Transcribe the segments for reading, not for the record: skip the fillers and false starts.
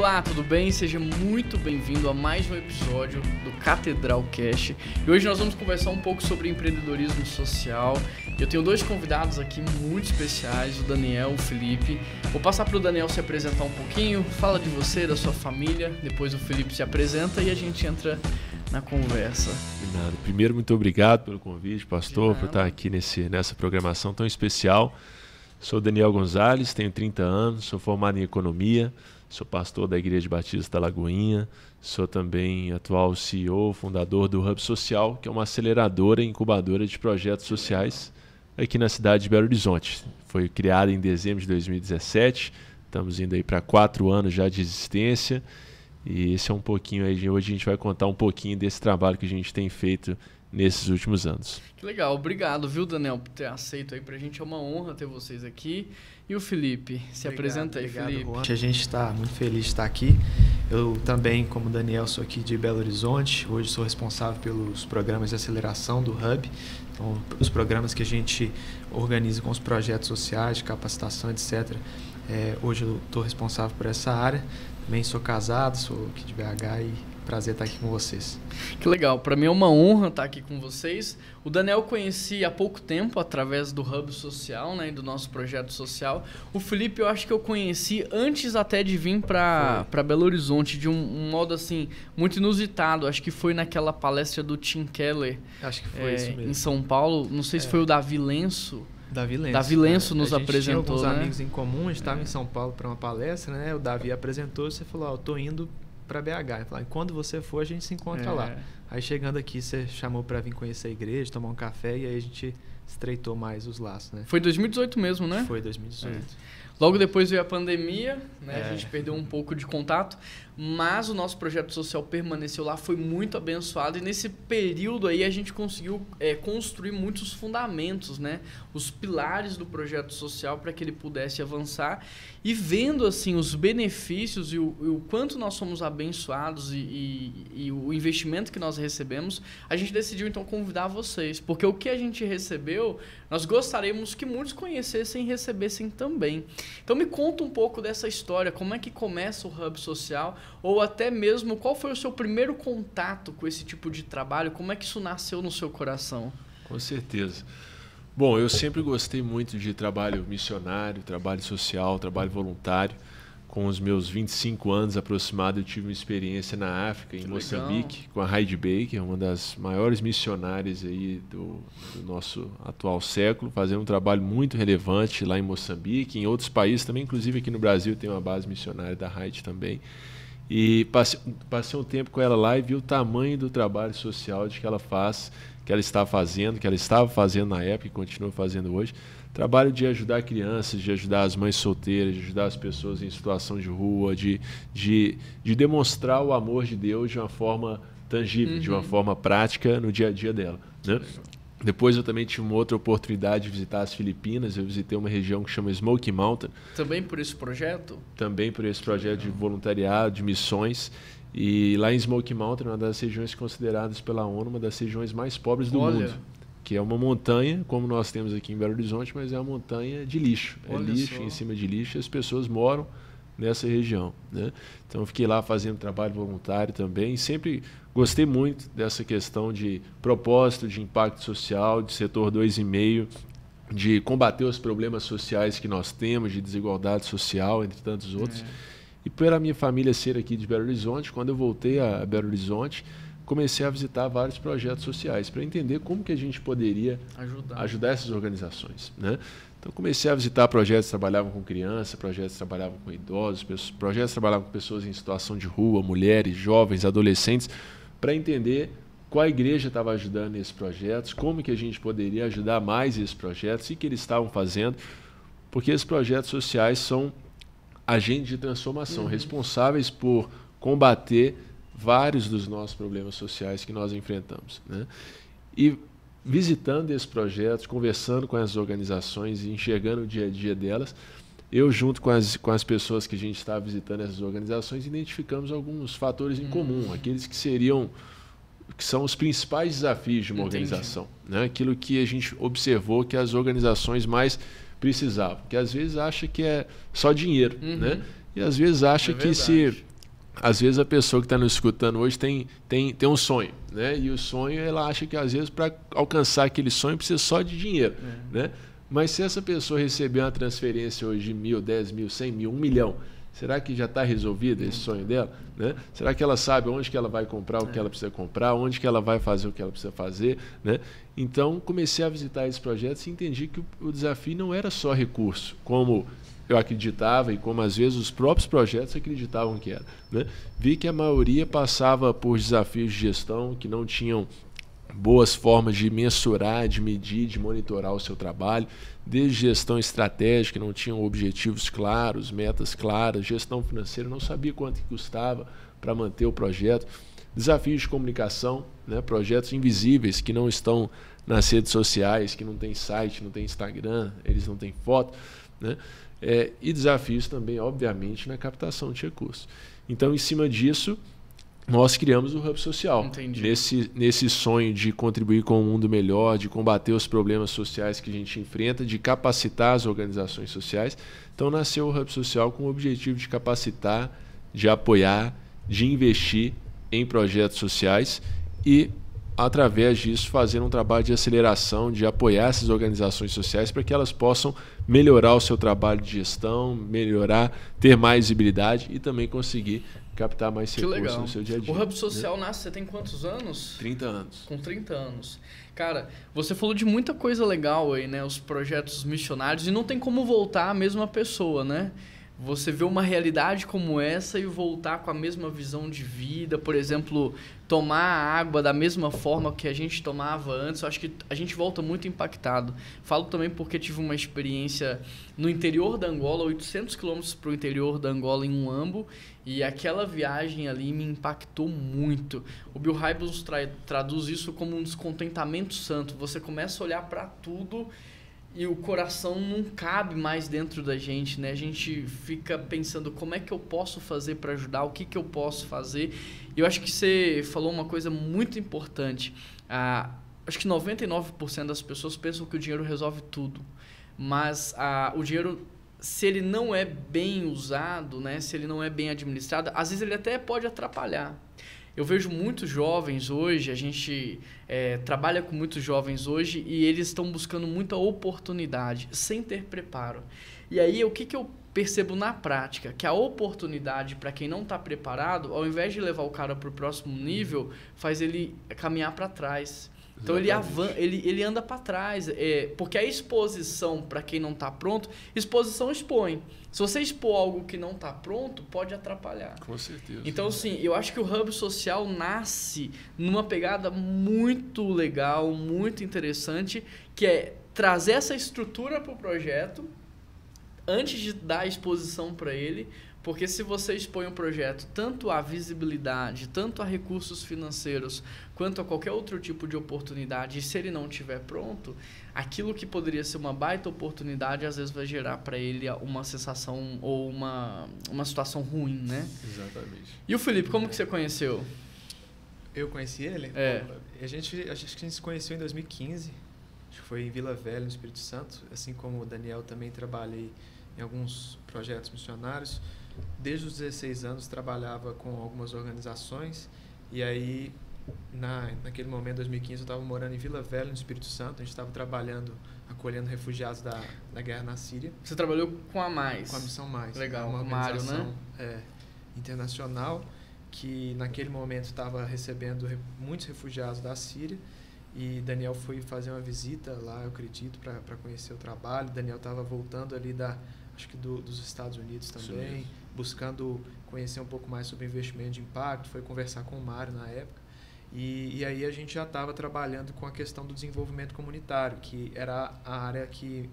Olá, tudo bem? Seja muito bem-vindo a mais um episódio do Catedral Cast. E hoje nós vamos conversar um pouco sobre empreendedorismo social. Eu tenho dois convidados aqui muito especiais, o Daniel e o Felipe. Vou passar para o Daniel se apresentar um pouquinho, fala de você, da sua família, depois o Felipe se apresenta e a gente entra na conversa. De nada. Primeiro, muito obrigado pelo convite, pastor, por estar aqui nessa programação tão especial. Sou Daniel Gonzalez, tenho 30 anos, sou formado em economia, sou pastor da Igreja Batista da Lagoinha, sou também atual CEO, fundador do Hub Social, que é uma aceleradora e incubadora de projetos sociais aqui na cidade de Belo Horizonte. Foi criada em dezembro de 2017, estamos indo aí para 4 anos já de existência. E esse é um pouquinho aí, hoje a gente vai contar um pouquinho desse trabalho que a gente tem feito nesses últimos anos. Que legal, obrigado, viu, Daniel, por ter aceito aí. Pra gente é uma honra ter vocês aqui. E o Felipe, se apresenta aí, Felipe. Juan. A gente está muito feliz de estar aqui. Eu também, como Daniel, sou aqui de Belo Horizonte. Hoje sou responsável pelos programas de aceleração do Hub. Então, os programas que a gente organiza com os projetos sociais, de capacitação, etc. Hoje eu estou responsável por essa área. Também sou casado, sou aqui de BH e prazer estar aqui com vocês. Que legal, para mim é uma honra estar aqui com vocês. O Daniel eu conheci há pouco tempo através do Hub Social, né, do nosso projeto social. O Felipe eu acho que eu conheci antes até de vir para Belo Horizonte, de um modo assim muito inusitado. Acho que foi naquela palestra do Tim Keller. Acho que foi isso mesmo. Em São Paulo. Não sei se foi o Davi Lenço. Davi Lenço nos apresentou, tinha alguns né? amigos em comum, a gente estava em São Paulo para uma palestra, né? O Davi apresentou e você falou, eu tô indo para BH. Falei, quando você for, a gente se encontra lá. Aí chegando aqui, você chamou para vir conhecer a igreja, tomar um café e aí a gente estreitou mais os laços, né? Foi 2018 mesmo, né? Foi 2018. Logo depois veio a pandemia, né? A gente perdeu um pouco de contato, mas o nosso projeto social permaneceu lá, foi muito abençoado e nesse período aí a gente conseguiu construir muitos fundamentos, né? Os pilares do projeto social para que ele pudesse avançar e vendo assim os benefícios e o quanto nós somos abençoados e o investimento que nós recebemos, a gente decidiu então convidar vocês, porque o que a gente recebeu, nós gostaríamos que muitos conhecessem e recebessem também. Então me conta um pouco dessa história, como é que começa o Hub Social, ou até mesmo qual foi o seu primeiro contato com esse tipo de trabalho, como é que isso nasceu no seu coração? Com certeza. Bom, eu sempre gostei muito de trabalho missionário, trabalho social, trabalho voluntário. Com os meus 25 anos aproximados, eu tive uma experiência na África, em Moçambique, com a Heidi Baker, uma das maiores missionárias aí do nosso atual século, fazendo um trabalho muito relevante lá em Moçambique, em outros países também, inclusive aqui no Brasil tem uma base missionária da Heidi também. E passei um tempo com ela lá e vi o tamanho do trabalho social de que ela faz, que ela está fazendo, que ela estava fazendo na época e continua fazendo hoje. Trabalho de ajudar crianças, de ajudar as mães solteiras, de ajudar as pessoas em situação de rua, de demonstrar o amor de Deus de uma forma tangível, de uma forma prática no dia a dia dela, né? Depois eu também tive uma outra oportunidade de visitar as Filipinas. Eu visitei uma região que chama Smoky Mountain. Também por esse projeto? Também por esse projeto de voluntariado, de missões. E lá em Smoky Mountain, uma das regiões consideradas pela ONU, uma das regiões mais pobres do mundo. Que é uma montanha, como nós temos aqui em Belo Horizonte, mas é uma montanha de lixo. É lixo em cima de lixo e as pessoas moram nessa região, né? Então eu fiquei lá fazendo trabalho voluntário também. Sempre gostei muito dessa questão de propósito, de impacto social, de setor 2,5, de combater os problemas sociais que nós temos, de desigualdade social, entre tantos outros. E pela minha família ser aqui de Belo Horizonte, quando eu voltei a Belo Horizonte, comecei a visitar vários projetos sociais para entender como que a gente poderia ajudar essas organizações, né? Então comecei a visitar projetos que trabalhavam com crianças, projetos que trabalhavam com idosos, projetos que trabalhavam com pessoas em situação de rua, mulheres, jovens, adolescentes, para entender qual a igreja estava ajudando nesses projetos, como que a gente poderia ajudar mais esses projetos e o que eles estavam fazendo, porque esses projetos sociais são agentes de transformação, responsáveis por combater vários dos nossos problemas sociais que nós enfrentamos, né? E visitando esses projetos, conversando com as organizações e enxergando o dia a dia delas, eu junto com as pessoas que a gente está visitando essas organizações, identificamos alguns fatores em comum, aqueles que são os principais desafios de uma organização, né? Aquilo que a gente observou que as organizações mais precisavam, que às vezes acha que é só dinheiro, né? E às vezes acha que se às vezes a pessoa que está nos escutando hoje tem um sonho, né? E o sonho, ela acha que às vezes para alcançar aquele sonho precisa só de dinheiro, né? Mas se essa pessoa receber uma transferência hoje de 1.000, 10.000, 100.000, 1 milhão, será que já está resolvido esse sonho dela, né? Será que ela sabe onde que ela vai comprar o que ela precisa comprar, onde que ela vai fazer o que ela precisa fazer, né? Então comecei a visitar esses projetos e entendi que o desafio não era só recurso, como eu acreditava e como às vezes os próprios projetos acreditavam que era, né? Vi que a maioria passava por desafios de gestão que não tinham boas formas de mensurar, de medir, de monitorar o seu trabalho, desde gestão estratégica, não tinham objetivos claros, metas claras, gestão financeira, não sabia quanto que custava para manter o projeto, desafios de comunicação, né? Projetos invisíveis que não estão nas redes sociais, que não tem site, não tem Instagram, eles não têm foto, né? E desafios também, obviamente, na captação de recursos. Então, em cima disso, nós criamos o Hub Social. Nesse sonho de contribuir com um mundo melhor, de combater os problemas sociais que a gente enfrenta, de capacitar as organizações sociais. Então, nasceu o Hub Social com o objetivo de capacitar, de apoiar, de investir em projetos sociais e, através disso, fazer um trabalho de aceleração, de apoiar essas organizações sociais para que elas possam melhorar o seu trabalho de gestão, ter mais visibilidade e também conseguir captar mais recursos no seu dia a dia. O Hub Social nasce, você tem quantos anos? 30 anos. Com 30 anos. Cara, você falou de muita coisa legal aí, né? Os projetos missionários, e não tem como voltar a mesma pessoa, né? Você vê uma realidade como essa e voltar com a mesma visão de vida, por exemplo, tomar a água da mesma forma que a gente tomava antes, eu acho que a gente volta muito impactado. Falo também porque tive uma experiência no interior da Angola, 800 quilômetros para o interior da Angola em Uambo, e aquela viagem ali me impactou muito. O Bill Hybels traduz isso como um descontentamento santo. Você começa a olhar para tudo e o coração não cabe mais dentro da gente, né? A gente fica pensando como é que eu posso fazer para ajudar, o que que eu posso fazer. E eu acho que você falou uma coisa muito importante. Acho que 99% das pessoas pensam que o dinheiro resolve tudo. Mas o dinheiro, se ele não é bem usado, né? Se ele não é bem administrado, às vezes ele até pode atrapalhar. Eu vejo muitos jovens hoje, a gente trabalha com muitos jovens hoje e eles estão buscando muita oportunidade, sem ter preparo. E aí, o que eu percebo na prática? Que a oportunidade, para quem não está preparado, ao invés de levar o cara para o próximo nível, faz ele caminhar para trás. Então ele anda para trás, porque a exposição, para quem não está pronto, exposição expõe. Se você expor algo que não está pronto, pode atrapalhar. Com certeza. Então, sim, eu acho que o Hub Social nasce numa pegada muito legal, muito interessante, que é trazer essa estrutura para o projeto antes de dar a exposição para ele. Porque se você expõe um projeto tanto à visibilidade, tanto a recursos financeiros, quanto a qualquer outro tipo de oportunidade, e se ele não estiver pronto, aquilo que poderia ser uma baita oportunidade, às vezes vai gerar para ele uma sensação ou uma situação ruim, né? Exatamente. E o Felipe, como que você conheceu? Eu conheci ele? A gente se conheceu em 2015, acho que foi em Vila Velha, no Espírito Santo. Assim como o Daniel, também trabalhei em alguns projetos missionários. Desde os 16 anos trabalhava com algumas organizações e aí naquele momento, em 2015, eu estava morando em Vila Velha, no Espírito Santo. A gente estava trabalhando, acolhendo refugiados da guerra na Síria. Você trabalhou com a Mais? Com a Missão Mais. Legal, uma organização, né? Internacional que naquele momento estava recebendo muitos refugiados da Síria. E Daniel foi fazer uma visita lá, eu acredito, para conhecer o trabalho. Daniel estava voltando ali acho que dos Estados Unidos também, buscando conhecer um pouco mais sobre investimento de impacto, foi conversar com o Mário na época, e aí a gente já estava trabalhando com a questão do desenvolvimento comunitário, que era a área que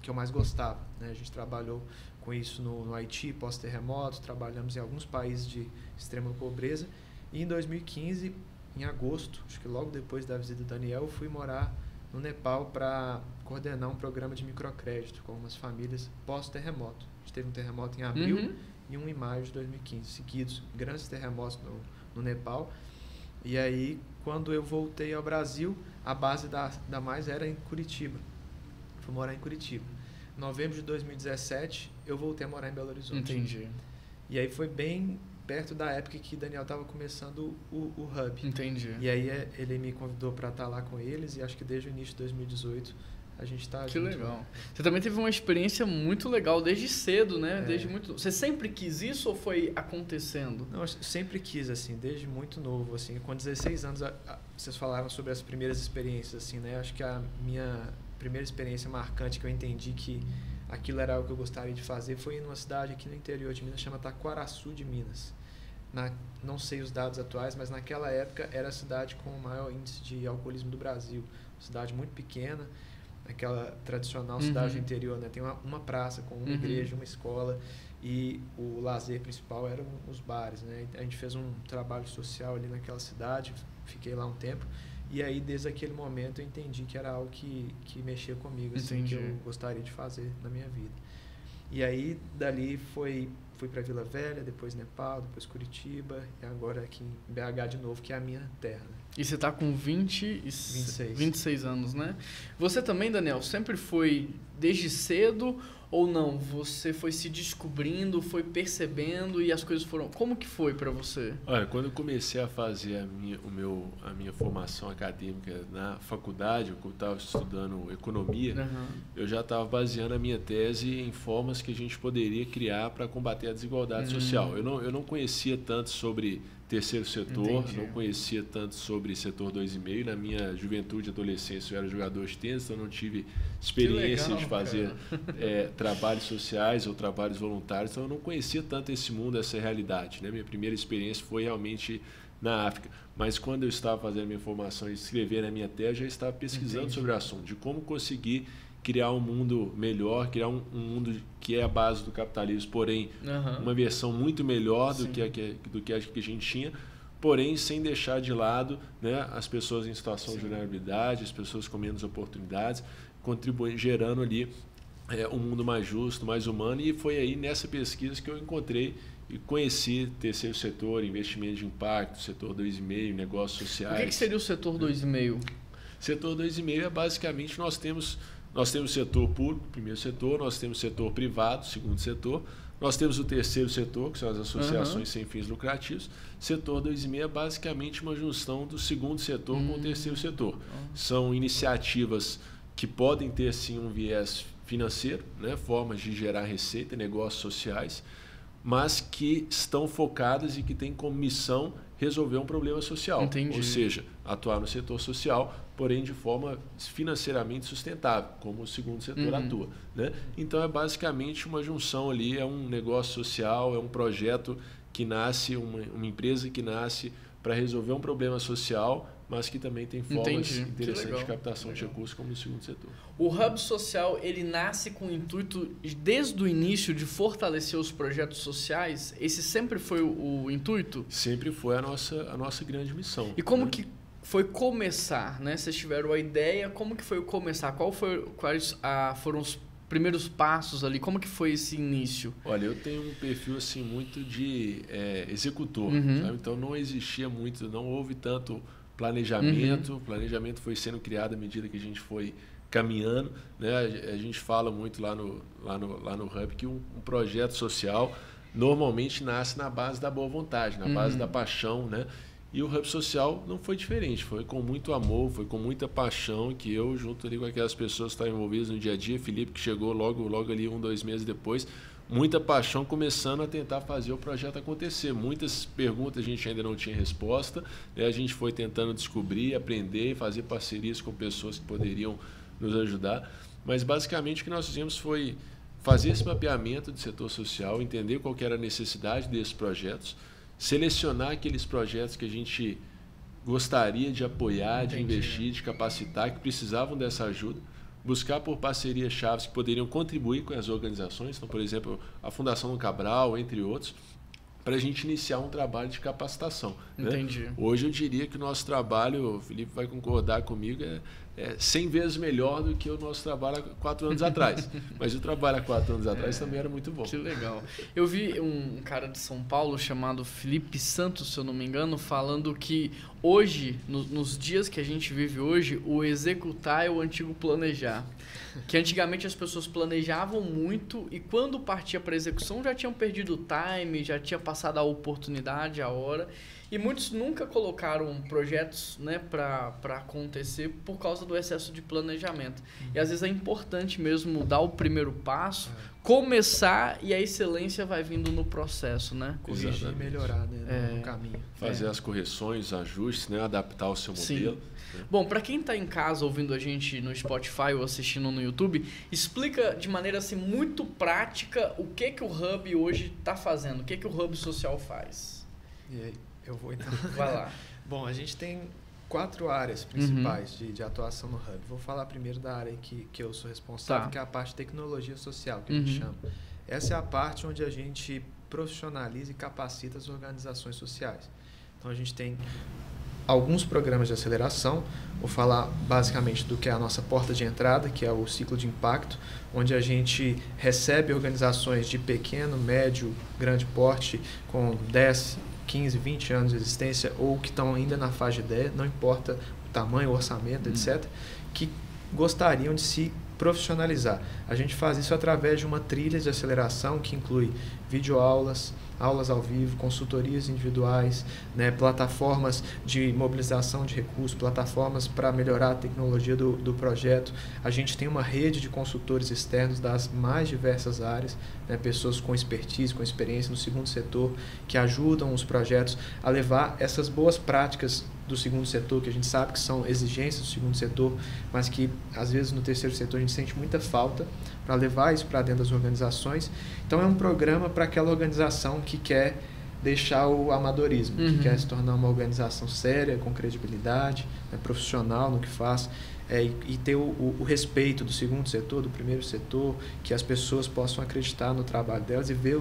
eu mais gostava, né? A gente trabalhou com isso no Haiti, pós-terremoto, trabalhamos em alguns países de extrema pobreza, e em 2015, em agosto, acho que logo depois da visita do Daniel, eu fui morar no Nepal para coordenar um programa de microcrédito com algumas famílias pós-terremoto. A gente teve um terremoto em abril e um em maio de 2015, seguidos, grandes terremotos no Nepal. E aí, quando eu voltei ao Brasil, a base da Mais era em Curitiba. Fui morar em Curitiba. Em novembro de 2017, eu voltei a morar em Belo Horizonte. Entendi. E aí foi bem perto da época que Daniel estava começando o Hub. Entendi. E aí ele me convidou para estar lá com eles e acho que desde o início de 2018 a gente está junto. Que legal. Você também teve uma experiência muito legal desde cedo, né? Você sempre quis isso ou foi acontecendo? Não, eu sempre quis, assim, desde muito novo, assim. Com 16 anos, vocês falaram sobre as primeiras experiências, assim, né? Acho que a minha primeira experiência marcante que eu entendi que aquilo era algo que eu gostaria de fazer foi em uma cidade aqui no interior de Minas, chama Taquaraçu de Minas. Não sei os dados atuais, mas naquela época era a cidade com o maior índice de alcoolismo do Brasil. Cidade muito pequena, aquela tradicional cidade do interior, né? Tem uma praça com uma igreja, uma escola e o lazer principal eram os bares, né? A gente fez um trabalho social ali naquela cidade, fiquei lá um tempo e aí desde aquele momento eu entendi que era algo que mexia comigo, assim, que eu gostaria de fazer na minha vida. E aí dali fui para Vila Velha, depois Nepal, depois Curitiba e agora aqui em BH de novo, que é a minha terra, né? E você está com 26 anos, né? Você também, Daniel, sempre foi desde cedo ou não? Você foi se descobrindo, foi percebendo e as coisas foram... Como que foi para você? Olha, quando eu comecei a fazer a minha formação acadêmica na faculdade, eu estava estudando economia, eu já estava baseando a minha tese em formas que a gente poderia criar para combater a desigualdade social. Eu não conhecia tanto sobre terceiro setor, não conhecia tanto sobre setor 2,5. Na minha juventude e adolescência eu era jogador de tênis, então não tive experiência de fazer trabalhos sociais ou trabalhos voluntários, então eu não conhecia tanto esse mundo, essa realidade, né? Minha primeira experiência foi realmente na África, mas quando eu estava fazendo minha formação e escrever na minha tese, eu já estava pesquisando sobre o assunto, de como conseguir criar um mundo melhor, criar um mundo que é a base do capitalismo, porém uma versão muito melhor do que a que a gente tinha, porém sem deixar de lado, né, as pessoas em situação de vulnerabilidade, as pessoas com menos oportunidades, contribuindo, gerando ali um mundo mais justo, mais humano. E foi aí nessa pesquisa que eu encontrei e conheci terceiro setor, investimento de impacto, setor 2,5, negócios sociais. O que seria o setor 2,5? Setor 2,5 é basicamente nós temos o setor público, primeiro setor, nós temos o setor privado, segundo setor, nós temos o terceiro setor, que são as associações sem fins lucrativos. Setor 2,5 é basicamente uma junção do segundo setor com o terceiro setor. São iniciativas que podem ter sim um viés financeiro, né, formas de gerar receita, negócios sociais, mas que estão focadas e que têm como missão resolver um problema social. Entendi. Ou seja, atuar no setor social, porém de forma financeiramente sustentável, como o segundo setor atua, né? Então é basicamente uma junção ali, é um negócio social, é um projeto que nasce, uma empresa que nasce para resolver um problema social, mas que também tem formas interessantes de captação de recursos, como no segundo setor. O Hub Social, ele nasce com o intuito, desde o início, de fortalecer os projetos sociais? Esse sempre foi o intuito? Sempre foi a nossa grande missão. E como que foi começar, né? Vocês tiveram a ideia, como que foi começar? Quais foram os primeiros passos ali? Como que foi esse início? Olha, eu tenho um perfil assim muito de executor, sabe? Então não existia muito, não houve tanto planejamento. O planejamento foi sendo criado à medida que a gente foi caminhando, né? A gente fala muito lá no Hub que um projeto social normalmente nasce na base da boa vontade, na base da paixão, né? E o Hub Social não foi diferente, foi com muito amor, foi com muita paixão que eu, junto ali com aquelas pessoas que estavam envolvidas no dia a dia, Felipe, que chegou logo ali 1-2 meses depois, muita paixão, começando a tentar fazer o projeto acontecer. Muitas perguntas a gente ainda não tinha resposta, né? A gente foi tentando descobrir, aprender e fazer parcerias com pessoas que poderiam nos ajudar, mas basicamente o que nós fizemos foi fazer esse mapeamento do setor social, entender qual que era a necessidade desses projetos, selecionar aqueles projetos que a gente gostaria de apoiar, de investir, de capacitar, que precisavam dessa ajuda, buscar por parcerias chaves que poderiam contribuir com as organizações, então, por exemplo, a Fundação do Cabral, entre outros, para a gente iniciar um trabalho de capacitação. Entendi. Né? Hoje eu diria que o nosso trabalho, o Felipe vai concordar comigo, 100 vezes melhor do que o nosso trabalho há 4 anos atrás. Mas o trabalho há 4 anos atrás também era muito bom. Que legal. Eu vi um cara de São Paulo chamado Felipe Santos, se eu não me engano, falando que hoje, nos dias que a gente vive hoje, o executar é o antigo planejar. Que antigamente as pessoas planejavam muito e quando partia para execução já tinham perdido o time, já tinha passado a oportunidade, a hora. E muitos nunca colocaram projetos, né, para acontecer por causa do excesso de planejamento. E às vezes é importante mesmo dar o primeiro passo, começar e a excelência vai vindo no processo, né? Corrigir e melhorar, né, no caminho. Fazer as correções, ajustes, né, adaptar o seu modelo. Sim. Bom, para quem está em casa ouvindo a gente no Spotify ou assistindo no YouTube, explica de maneira assim muito prática o que o Hub hoje está fazendo, o que o Hub Social faz. E aí? Eu vou então. Vai lá. Bom, a gente tem 4 áreas principais de atuação no Hub. Vou falar primeiro da área que eu sou responsável, que é a parte de tecnologia social, que a gente chama. Essa é a parte onde a gente profissionaliza e capacita as organizações sociais. Então, a gente tem alguns programas de aceleração. Vou falar basicamente do que é a nossa porta de entrada, que é o ciclo de impacto, onde a gente recebe organizações de pequeno, médio, grande porte, com 10, 15, 20 anos de existência ou que estão ainda na fase de ideia, não importa o tamanho, o orçamento, etc., que gostariam de se profissionalizar. A gente faz isso através de uma trilha de aceleração que inclui videoaulas, aulas ao vivo, consultorias individuais, né, plataformas de mobilização de recursos, plataformas para melhorar a tecnologia do projeto. A gente tem uma rede de consultores externos das mais diversas áreas, né, pessoas com expertise, com experiência no segundo setor, que ajudam os projetos a levar essas boas práticas do segundo setor, que a gente sabe que são exigências do segundo setor, mas que às vezes no terceiro setor a gente sente muita falta, para levar isso para dentro das organizações. Então é um programa para aquela organização que quer deixar o amadorismo, que quer se tornar uma organização séria, com credibilidade, né, profissional no que faz, e ter o respeito do segundo setor, do primeiro setor, que as pessoas possam acreditar no trabalho delas e ver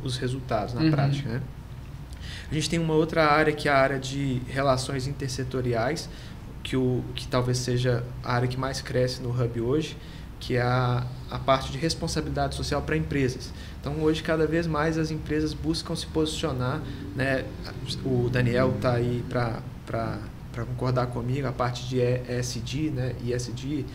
os resultados na prática, né? A gente tem uma outra área que é a área de relações intersetoriais, que talvez seja a área que mais cresce no Hub hoje, que é a parte de responsabilidade social para empresas. Então, hoje, cada vez mais as empresas buscam se posicionar, né? O Daniel está aí para concordar comigo, a parte de ESG, né? ESG,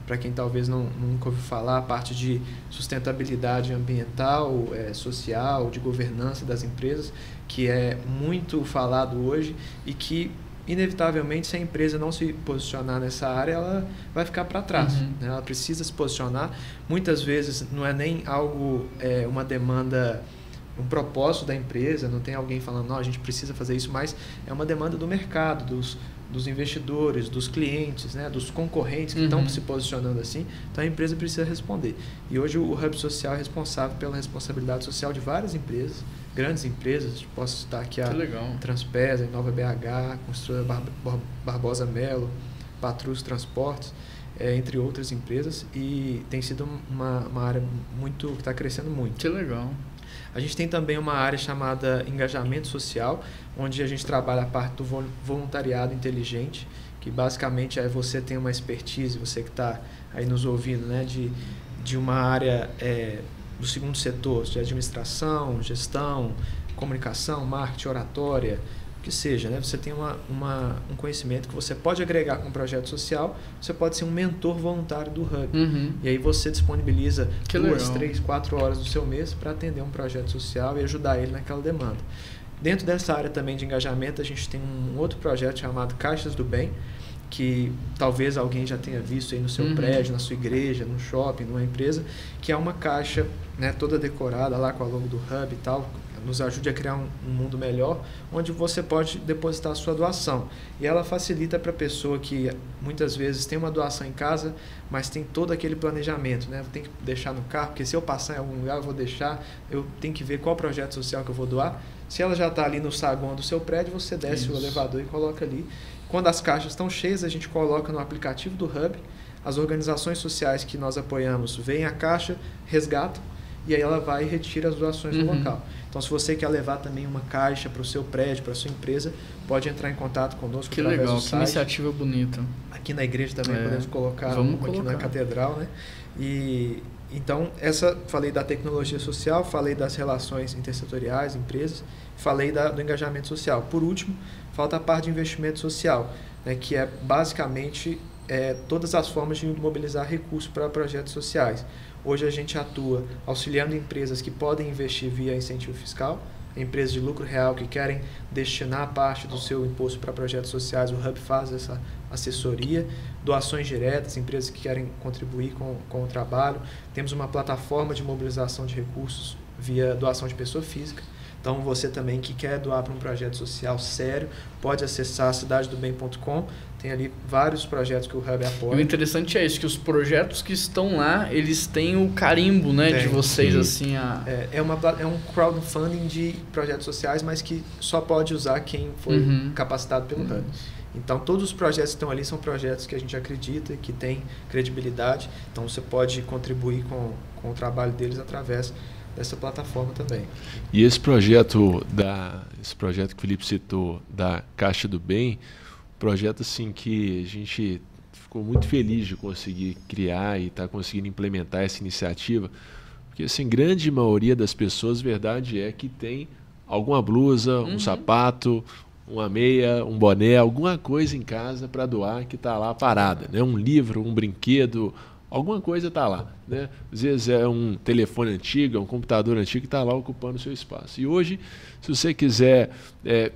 para quem talvez nunca ouviu falar, a parte de sustentabilidade ambiental, social, de governança das empresas, que é muito falado hoje e que, inevitavelmente, se a empresa não se posicionar nessa área, ela vai ficar para trás. Né? Ela precisa se posicionar. Muitas vezes não é nem algo, uma demanda, um propósito da empresa, não tem alguém falando, não, a gente precisa fazer isso, mas é uma demanda do mercado, dos investidores, dos clientes, né, dos concorrentes que estão se posicionando assim. Então a empresa precisa responder. E hoje o Hub Social é responsável pela responsabilidade social de várias empresas, grandes empresas. Posso citar aqui a Transpesa, a Nova BH, Construtora Barbosa Melo, Patrus Transportes, entre outras empresas. E tem sido uma área que está crescendo muito. Que legal. A gente tem também uma área chamada engajamento social, onde a gente trabalha a parte do voluntariado inteligente, que basicamente é você tem uma expertise, você que está aí nos ouvindo, né, de uma área do segundo setor, de administração, gestão, comunicação, marketing, oratória, que seja, né? Você tem um conhecimento que você pode agregar com um projeto social, você pode ser um mentor voluntário do Hub. E aí você disponibiliza 2, 3, 4 horas do seu mês para atender um projeto social e ajudar ele naquela demanda. Dentro dessa área também de engajamento, a gente tem um outro projeto chamado Caixas do Bem, que talvez alguém já tenha visto aí no seu prédio, na sua igreja, no shopping, numa empresa, que é uma caixa, né, toda decorada lá com a logo do Hub e tal, nos ajude a criar um mundo melhor, onde você pode depositar a sua doação. E ela facilita para a pessoa que muitas vezes tem uma doação em casa, mas tem todo aquele planejamento, né? Tem que deixar no carro, porque se eu passar em algum lugar eu vou deixar, eu tenho que ver qual projeto social que eu vou doar. Se ela já está ali no saguão do seu prédio, você desce o elevador e coloca ali. Quando as caixas estão cheias, a gente coloca no aplicativo do Hub. As organizações sociais que nós apoiamos veem a caixa, resgatam, e aí ela vai e retira as doações no local. Então, se você quer levar também uma caixa para o seu prédio, para a sua empresa, pode entrar em contato conosco através do site. Que iniciativa bonita. Aqui na igreja também podemos colocar aqui na catedral, né? E então, falei da tecnologia social, falei das relações intersetoriais, empresas, falei do engajamento social. Por último, falta a parte de investimento social, né, que é basicamente todas as formas de mobilizar recursos para projetos sociais. Hoje a gente atua auxiliando empresas que podem investir via incentivo fiscal, empresas de lucro real que querem destinar parte do seu imposto para projetos sociais, o Hub faz essa assessoria, doações diretas, empresas que querem contribuir com o trabalho. Temos uma plataforma de mobilização de recursos via doação de pessoa física. Então, você também que quer doar para um projeto social sério, pode acessar cidadedobem.com. Tem ali vários projetos que o Hub apoia. E o interessante é isso, que os projetos que estão lá, eles têm o carimbo, né, de vocês, assim. É um crowdfunding de projetos sociais, mas que só pode usar quem foi capacitado pelo Hub. Então, todos os projetos que estão ali são projetos que a gente acredita, que tem credibilidade. Então, você pode contribuir com o trabalho deles através dessa plataforma também. E esse projeto que o Felipe citou, da Caixa do Bem, projeto assim que a gente ficou muito feliz de conseguir criar e estar conseguindo implementar essa iniciativa, porque assim, grande maioria das pessoas, verdade é que tem alguma blusa, um sapato, uma meia, um boné, alguma coisa em casa para doar que está lá parada, né? Um livro, um brinquedo, alguma coisa está lá, né? Às vezes é um telefone antigo, é um computador antigo que está lá ocupando o seu espaço. E hoje, se você quiser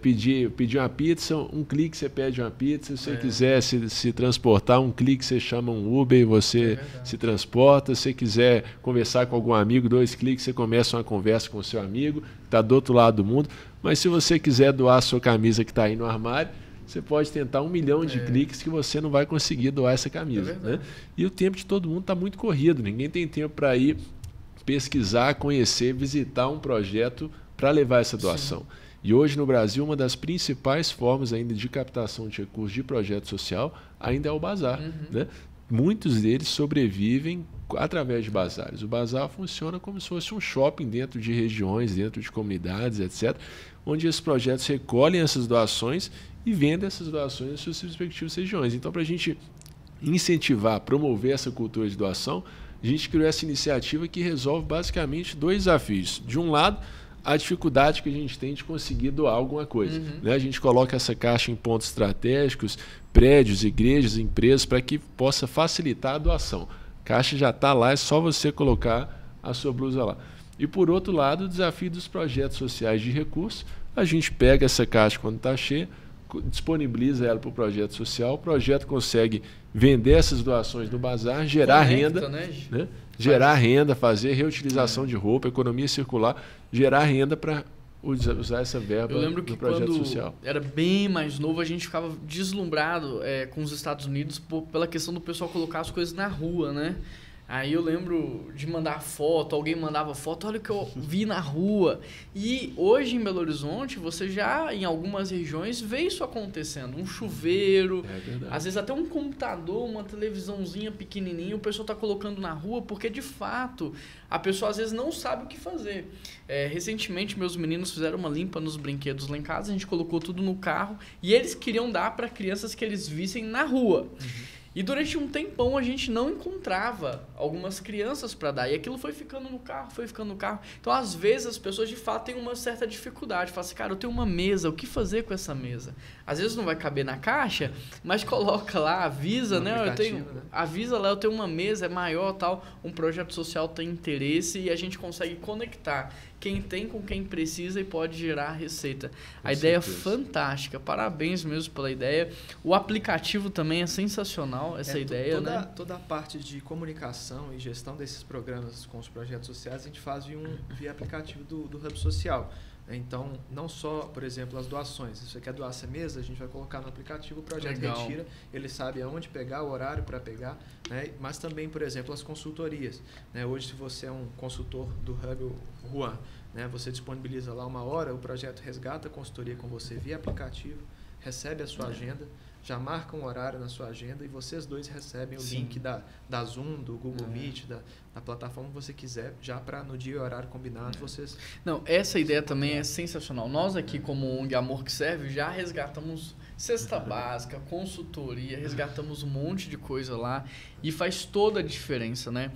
pedir uma pizza, um clique você pede uma pizza. Se você quiser se transportar, um clique você chama um Uber e você se transporta. Se você quiser conversar com algum amigo, 2 cliques você começa uma conversa com o seu amigo, está do outro lado do mundo. Mas se você quiser doar a sua camisa que está aí no armário, você pode tentar 1 milhão de cliques que você não vai conseguir doar essa camisa. Né? E o tempo de todo mundo está muito corrido. Ninguém tem tempo para ir pesquisar, conhecer, visitar um projeto para levar essa doação. Sim. E hoje no Brasil, uma das principais formas ainda de captação de recursos de projeto social ainda é o bazar. Né? Muitos deles sobrevivem através de bazares. O bazar funciona como se fosse um shopping dentro de regiões, dentro de comunidades, etc., onde esses projetos recolhem essas doações e vendem essas doações nas suas respectivas regiões. Então, para a gente incentivar, promover essa cultura de doação, a gente criou essa iniciativa que resolve basicamente 2 desafios. De um lado, a dificuldade que a gente tem de conseguir doar alguma coisa. Né? A gente coloca essa caixa em pontos estratégicos, prédios, igrejas, empresas, para que possa facilitar a doação. A caixa já está lá, é só você colocar a sua blusa lá. E, por outro lado, o desafio dos projetos sociais de recursos. A gente pega essa caixa quando está cheia, disponibiliza ela para o projeto social, o projeto consegue vender essas doações no bazar, gerar renda, né? Gerar renda, fazer reutilização de roupa, economia circular, gerar renda para usar essa verba no projeto social. Eu lembro que quando era bem mais novo, a gente ficava deslumbrado com os Estados Unidos pela questão do pessoal colocar as coisas na rua, né? Aí eu lembro de mandar foto, alguém mandava foto, olha o que eu vi na rua. E hoje em Belo Horizonte, você já em algumas regiões vê isso acontecendo. Um chuveiro, às vezes até um computador, uma televisãozinha pequenininha, o pessoal está colocando na rua, porque de fato a pessoa às vezes não sabe o que fazer. Recentemente meus meninos fizeram uma limpa nos brinquedos lá em casa, a gente colocou tudo no carro e eles queriam dar para crianças que eles vissem na rua. E durante um tempão a gente não encontrava algumas crianças para dar. E aquilo foi ficando no carro, foi ficando no carro. Então, às vezes, as pessoas de fato têm uma certa dificuldade. Falam assim, cara, eu tenho uma mesa, o que fazer com essa mesa? Às vezes não vai caber na caixa, mas coloca lá, avisa, né? Avisa lá, eu tenho uma mesa, é maior, tal. Um projeto social tem interesse e a gente consegue conectar quem tem com quem precisa e pode gerar receita. A ideia é fantástica. Parabéns mesmo pela ideia. O aplicativo também é sensacional, essa ideia, né? Toda a parte de comunicação e gestão desses programas com os projetos sociais, a gente faz via aplicativo do Hub Social. Então, não só, por exemplo, as doações. Se você quer doar essa mesa, a gente vai colocar no aplicativo, o projeto retira, ele sabe aonde pegar, o horário para pegar, né? Mas também, por exemplo, as consultorias. Né? Hoje, se você é um consultor do Hub, o Juan, né? Você disponibiliza lá 1 hora, o projeto resgata a consultoria com você via aplicativo, recebe a sua agenda, já marca um horário na sua agenda e vocês dois recebem o link da Zoom, do Google Meet, da plataforma que você quiser, já para no dia e horário combinado vocês... Não, essa ideia também é sensacional. Nós aqui, como ONG Amor que Serve, já resgatamos cesta básica, consultoria, resgatamos um monte de coisa lá e faz toda a diferença, né?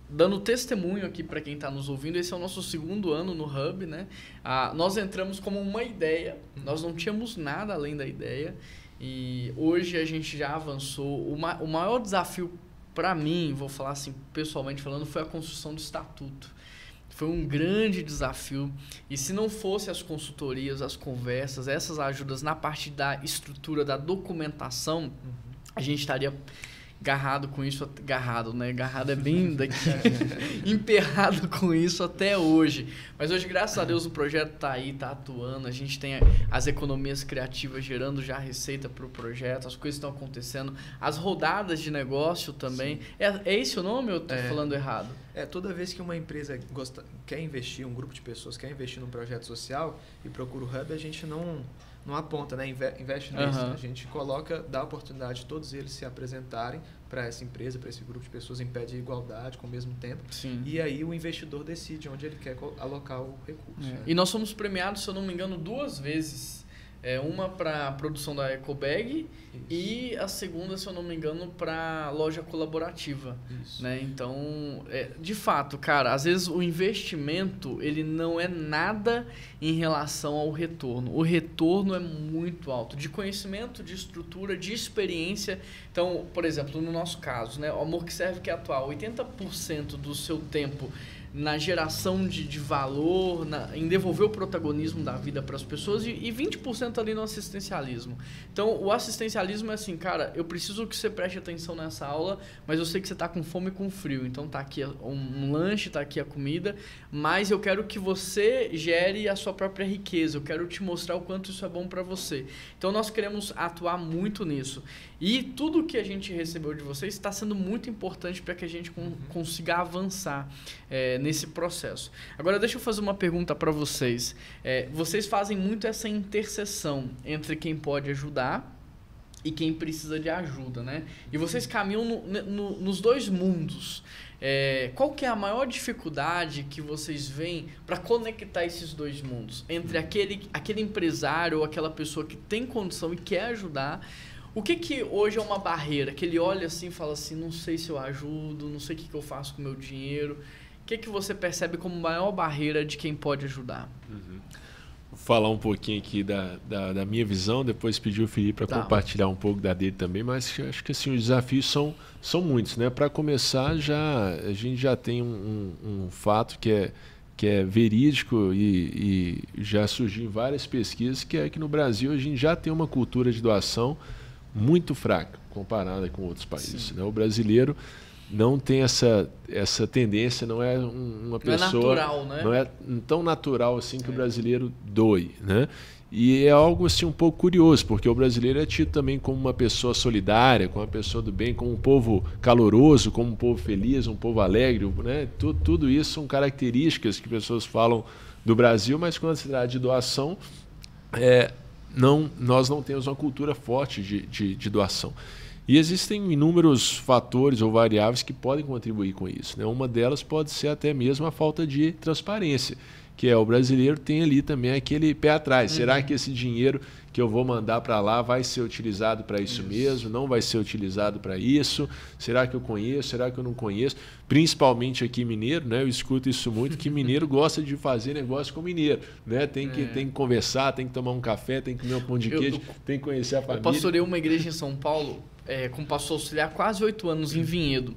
Dando testemunho aqui para quem está nos ouvindo, esse é o nosso 2º ano no Hub, né? Nós entramos como uma ideia, nós não tínhamos nada além da ideia e hoje a gente já avançou. O maior desafio para mim, vou falar assim pessoalmente falando, foi a construção do estatuto. Foi um grande desafio e se não fosse as consultorias, as conversas, essas ajudas na parte da estrutura, da documentação, a gente estaria agarrado com isso, agarrado, né? Agarrado é bem daqui, emperrado com isso até hoje. Mas hoje, graças a Deus, o projeto está aí, está atuando, a gente tem as economias criativas gerando já receita para o projeto, as coisas estão acontecendo, as rodadas de negócio também. É esse o nome ou eu estou falando errado? Toda vez que uma empresa quer investir, um grupo de pessoas quer investir num projeto social e procura o Hub, a gente não aponta, né? Investe nisso. A gente dá a oportunidade de todos eles se apresentarem para essa empresa, para esse grupo de pessoas em pé de igualdade, com o mesmo tempo. Sim. E aí o investidor decide onde ele quer alocar o recurso. Né? E nós fomos premiados, se eu não me engano, 2 vezes. Uma para a produção da Ecobag e a segunda, se eu não me engano, para loja colaborativa. Né? Então, de fato, cara, às vezes o investimento ele não é nada em relação ao retorno. O retorno é muito alto, de conhecimento, de estrutura, de experiência. Então, por exemplo, no nosso caso, né, o Amor que Serve quer atuar 80% do seu tempo na geração de valor, em devolver o protagonismo da vida para as pessoas e 20% ali no assistencialismo. Então, o assistencialismo é assim, cara, eu preciso que você preste atenção nessa aula, mas eu sei que você está com fome e com frio, então tá aqui um lanche, tá aqui a comida, mas eu quero que você gere a sua própria riqueza, eu quero te mostrar o quanto isso é bom para você. Então, nós queremos atuar muito nisso. E tudo que a gente recebeu de vocês está sendo muito importante para que a gente consiga avançar nesse processo. Agora, deixa eu fazer uma pergunta para vocês. Vocês fazem muito essa interseção entre quem pode ajudar e quem precisa de ajuda, né? E vocês caminham nos 2 mundos. Qual que é a maior dificuldade que vocês veem para conectar esses 2 mundos? Entre aquele empresário ou aquela pessoa que tem condição e quer ajudar. O que hoje é uma barreira? Que ele olha assim e fala assim, não sei se eu ajudo, não sei o que eu faço com o meu dinheiro. O que você percebe como maior barreira de quem pode ajudar? Vou falar um pouquinho aqui da minha visão, depois pedir o Felipe para compartilhar um pouco da dele também, mas acho que assim, os desafios são muitos, né? Para começar, a gente já tem um fato que é verídico e já surgiu em várias pesquisas, que é que no Brasil a gente já tem uma cultura de doação muito fraca comparada com outros países. Né? O brasileiro não tem essa tendência, não é uma pessoa... Não é natural, né? Não é tão natural assim que o brasileiro doe. Né? E é algo assim, um pouco curioso, porque o brasileiro é tido também como uma pessoa solidária, como uma pessoa do bem, como um povo caloroso, como um povo feliz, um povo alegre. Né? Tudo isso são características que pessoas falam do Brasil, mas quando se trata de doação... nós não temos uma cultura forte de doação. E existem inúmeros fatores ou variáveis que podem contribuir com isso. Né? Uma delas pode ser até mesmo a falta de transparência, que o brasileiro tem ali também aquele pé atrás. Será que esse dinheiro que eu vou mandar para lá vai ser utilizado para isso mesmo? Não vai ser utilizado para isso? Será que eu conheço? Será que eu não conheço? Principalmente aqui mineiro, né? Eu escuto isso muito, que mineiro gosta de fazer negócio com mineiro. Né? Tem que conversar, tem que tomar um café, tem que comer um pão de queijo, tem que conhecer a família. Eu pastorei uma igreja em São Paulo, como pastor auxiliar, quase 8 anos em Vinhedo.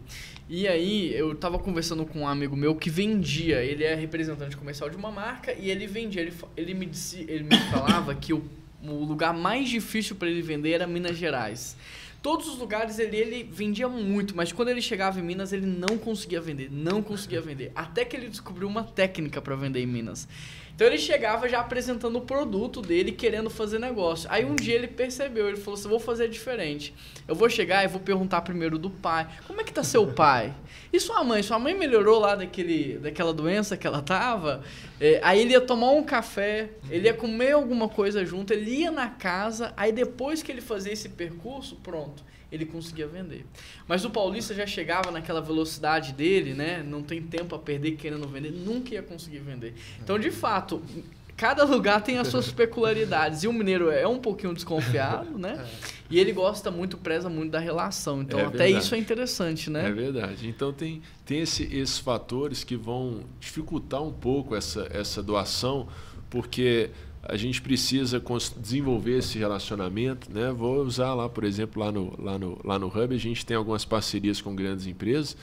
E aí eu estava conversando com um amigo meu que vendia, ele é representante comercial de uma marca e ele vendia, ele me falava que o lugar mais difícil para ele vender era Minas Gerais. Todos os lugares ele vendia muito, mas quando ele chegava em Minas, ele não conseguia vender. Até que ele descobriu uma técnica para vender em Minas. Então ele chegava já apresentando o produto dele, querendo fazer negócio. Aí um dia ele percebeu, ele falou assim, vou fazer diferente. Eu vou chegar e vou perguntar primeiro do pai. Como é que tá seu pai? E sua mãe? Sua mãe melhorou lá daquela doença que ela tava? Aí ele ia tomar um café, ele ia comer alguma coisa junto, ele ia na casa, aí depois que ele fazia esse percurso, pronto, ele conseguia vender. Mas o paulista já chegava naquela velocidade dele, né? Não tem tempo a perder querendo vender, nunca ia conseguir vender. Então, de fato, cada lugar tem as suas peculiaridades. E o mineiro é um pouquinho desconfiado, né? E ele gosta muito, preza muito da relação. Então, até isso é interessante, né? É verdade. Então, tem esses fatores que vão dificultar um pouco essa doação, porque a gente precisa desenvolver esse relacionamento, né? Vou usar lá, por exemplo, lá no Hub, a gente tem algumas parcerias com grandes empresas,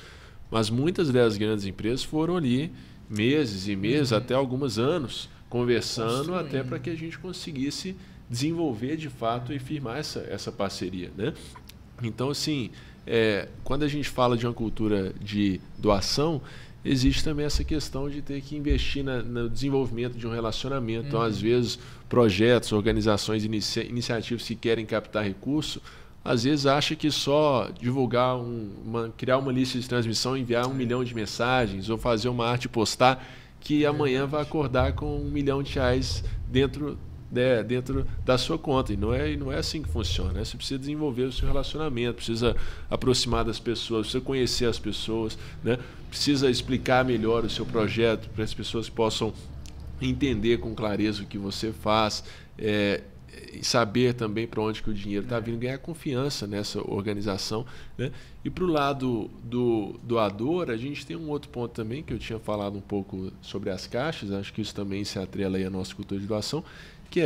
mas muitas das grandes empresas foram ali meses e meses, até alguns anos, conversando até para que a gente conseguisse desenvolver de fato e firmar essa parceria, né? Então, assim, quando a gente fala de uma cultura de doação, existe também essa questão de ter que investir no desenvolvimento de um relacionamento. Então, às vezes, projetos, organizações, iniciativas que querem captar recurso, às vezes acha que só divulgar, criar uma lista de transmissão, enviar 1 milhão de mensagens ou fazer uma arte e postar, que amanhã vai acordar com R$1 milhão dentro da sua conta. E não é assim que funciona, né? Você precisa desenvolver o seu relacionamento, precisa aproximar das pessoas, precisa conhecer as pessoas, né? Precisa explicar melhor o seu projeto para as pessoas possam entender com clareza o que você faz, e saber também para onde que o dinheiro está vindo, ganhar confiança nessa organização, né? E para o lado do doador, a gente tem um outro ponto também, que eu tinha falado um pouco sobre as caixas, acho que isso também se atrela aí à nossa cultura de doação, que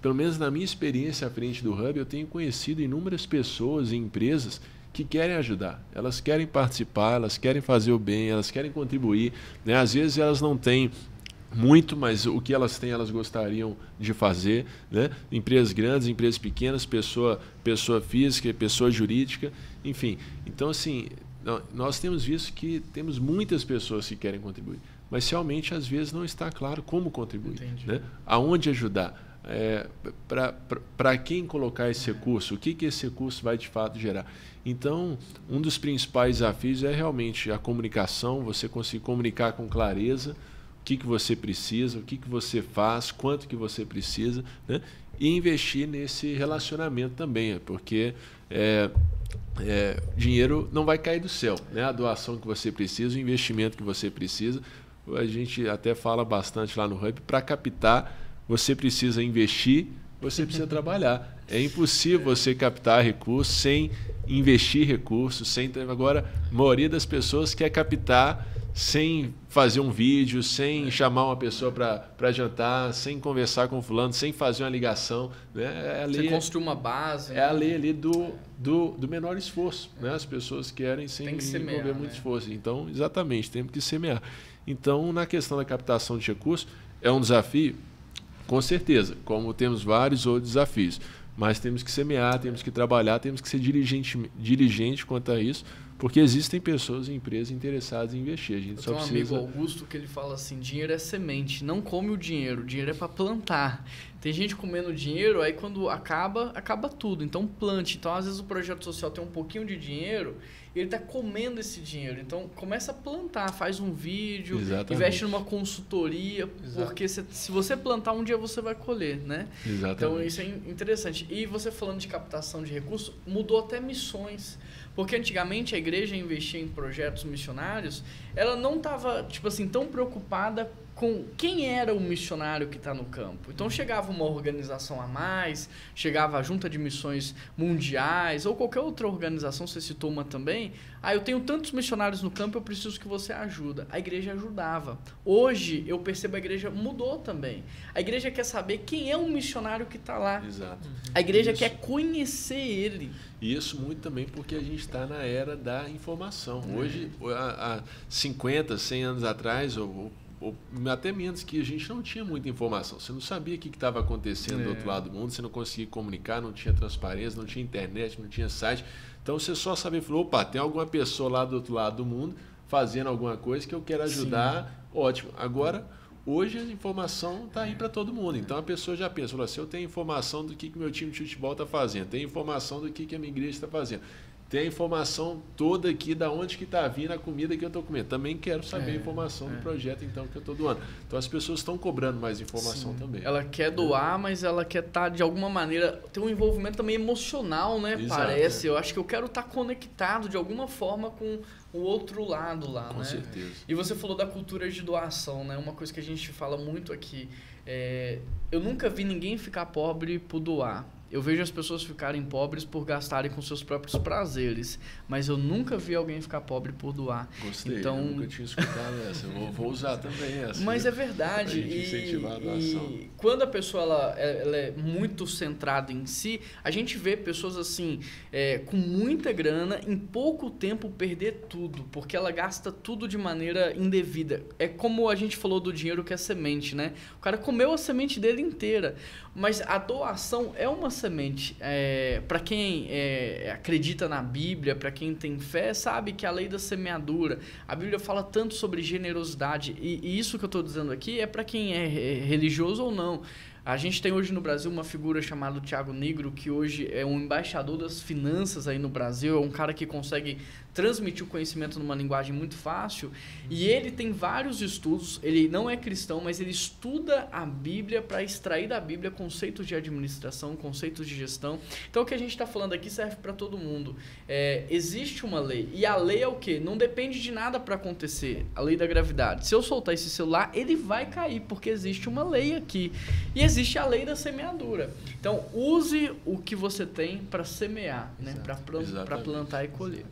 pelo menos na minha experiência à frente do Hub, eu tenho conhecido inúmeras pessoas e empresas que querem ajudar, elas querem participar, elas querem fazer o bem, elas querem contribuir, né? Às vezes elas não têm muito, mas o que elas têm, elas gostariam de fazer, né? Empresas grandes, empresas pequenas, pessoa física, pessoa jurídica, enfim. Então, assim, nós temos visto que temos muitas pessoas que querem contribuir, mas realmente, às vezes, não está claro como contribuir, né? Aonde ajudar, para quem colocar esse recurso, o que esse recurso vai de fato gerar. Então, um dos principais desafios é realmente a comunicação, você conseguir comunicar com clareza o que você precisa, o que você faz, quanto que você precisa, né? E investir nesse relacionamento também, porque dinheiro não vai cair do céu, né? A doação que você precisa, o investimento que você precisa, a gente até fala bastante lá no Hub, para captar, você precisa investir, você precisa trabalhar. É impossível você captar recursos sem investir recursos, agora, a maioria das pessoas quer captar sem fazer um vídeo, sem chamar uma pessoa para jantar, sem conversar com fulano, sem fazer uma ligação, né? Você construir uma base. É a lei ali do menor esforço, né? As pessoas querem sem envolver muito esforço. Então, exatamente, temos que semear. Então, na questão da captação de recursos, é um desafio? Com certeza, como temos vários outros desafios. Mas temos que semear, temos que trabalhar, temos que ser diligente quanto a isso, porque existem pessoas e empresas interessadas em investir. A gente só precisa... amigo Augusto que ele fala assim, dinheiro é semente, não come o dinheiro é para plantar. Tem gente comendo dinheiro, aí quando acaba tudo, então plante. Então, às vezes o projeto social tem um pouquinho de dinheiro e ele está comendo esse dinheiro. Então, começa a plantar, faz um vídeo, investe numa consultoria, porque se você plantar, um dia você vai colher, né? Exatamente. Então, isso é interessante. E você falando de captação de recursos, mudou até missões. Porque antigamente a igreja investia em projetos missionários, ela não estava, tão preocupada com quem era o missionário que está no campo. Então chegava uma organização a mais, chegava a Junta de Missões Mundiais ou qualquer outra organização, você citou uma também. Eu tenho tantos missionários no campo, eu preciso que você ajude. A igreja ajudava. Hoje eu percebo a igreja mudou também. A igreja quer saber quem é o missionário que está lá. Exato. A igreja quer conhecer ele. E isso muito também porque a gente está na era da informação. Hoje, há 50, 100 anos atrás, ou ou até menos, que a gente não tinha muita informação. Você não sabia o que estava acontecendo do outro lado do mundo, você não conseguia comunicar, não tinha transparência, não tinha internet, não tinha site. Então você só sabia, falou, opa, tem alguma pessoa lá do outro lado do mundo fazendo alguma coisa que eu quero ajudar, ótimo. Agora, hoje a informação está aí para todo mundo. Então a pessoa já pensa, falou, se eu tenho informação do que meu time de futebol está fazendo, tem informação do que a minha igreja está fazendo, tem a informação toda aqui da onde que está vindo a comida que eu estou comendo. Também quero saber a informação do projeto então que eu estou doando. Então as pessoas estão cobrando mais informação também. Ela quer doar, mas ela quer estar de alguma maneira, ter um envolvimento também emocional, né? Exato, parece. Eu acho que eu quero estar conectado de alguma forma com o outro lado lá, Com né? certeza. E você falou da cultura de doação, né? Uma coisa que a gente fala muito aqui. Eu nunca vi ninguém ficar pobre por doar. Eu vejo as pessoas ficarem pobres por gastarem com seus próprios prazeres, mas eu nunca vi alguém ficar pobre por doar. Gostei, então, eu nunca tinha escutado essa. Eu vou usar também essa. Mas é verdade. E quando a pessoa ela é muito centrada em si, a gente vê pessoas assim, com muita grana, em pouco tempo perder tudo, porque ela gasta tudo de maneira indevida. É como a gente falou do dinheiro que é semente, né? O cara comeu a semente dele inteira, mas a doação é uma semente. Para quem acredita na Bíblia, para quem tem fé, sabe que a lei da semeadura, a Bíblia fala tanto sobre generosidade, e isso que eu estou dizendo aqui é para quem é religioso ou não. A gente tem hoje no Brasil uma figura chamada Thiago Nigro, que hoje é um embaixador das finanças aí no Brasil, é um cara que consegue transmitir o conhecimento numa linguagem muito fácil, e ele tem vários estudos, ele não é cristão, mas ele estuda a Bíblia para extrair da Bíblia conceitos de administração, conceitos de gestão. Então o que a gente está falando aqui serve para todo mundo. Existe uma lei, e a lei é o quê? Não depende de nada para acontecer, a lei da gravidade. Se eu soltar esse celular, ele vai cair, porque existe uma lei aqui. E existe a lei da semeadura. Então, use o que você tem para semear, né? Para plantar e colher.